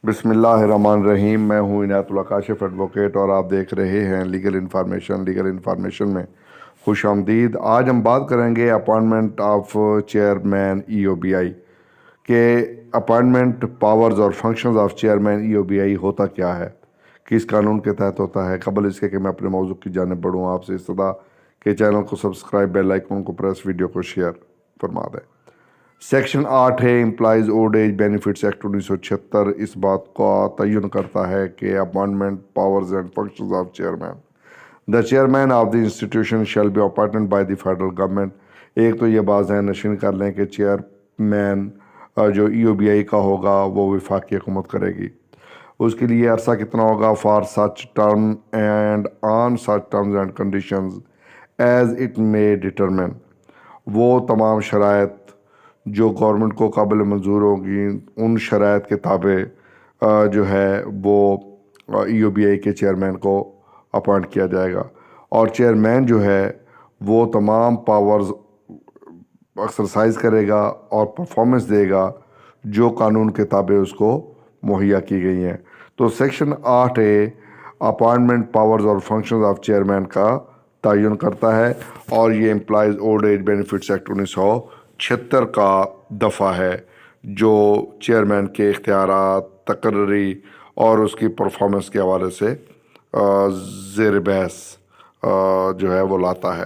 بسم اللہ الرحمن الرحیم۔ میں ہوں عنایت اللہ کاشف ایڈوکیٹ اور آپ دیکھ رہے ہیں لیگل انفارمیشن میں خوش آمدید۔ آج ہم بات کریں گے appointment of chairman E O B I کہ اپائنٹمنٹ پاورز اور functions of chairman E O B I ہوتا کیا ہے، کس قانون کے تحت ہوتا ہے۔ قبل اس کے کہ میں اپنے موضوع کی جانب بڑھوں، آپ سے استدعا کہ چینل کو سبسکرائب، بیل آئیکن کو پریس، ویڈیو کو شیئر فرما دیں۔ سیکشن 8 ہے employees old age benefits act 1976 اس بات کا تعین کرتا ہے کہ appointment powers and functions of chairman the chairman of the institution shall be appointed by the federal government. ایک تو یہ بات ذہن نشین کر لیں کہ چیئرمین جو ای او بی آئی کا ہوگا وہ وفاقی حکومت کرے گی۔ اس کے لیے عرصہ کتنا ہوگا؟ For such term and on such terms and conditions as it may determine. وہ تمام شرائط جو گورنمنٹ کو قابل منظور ہوگی ان شرائط کے تابع جو ہے وہ ای او بی آئی کے چیئرمین کو اپوائنٹ کیا جائے گا، اور چیئرمین جو ہے وہ تمام پاورز ایکسرسائز کرے گا اور پرفارمنس دے گا جو قانون کے تابع اس کو مہیا کی گئی ہیں۔ تو سیکشن 8A اپائنٹمنٹ پاورز اور فنکشنز آف چیئرمین کا تعین کرتا ہے، اور یہ employees old age benefits act 1976 کا دفعہ ہے جو چیئرمین کے اختیارات، تقرری اور اس کی پرفارمنس کے حوالے سے زیر بحث جو ہے وہ لاتا ہے۔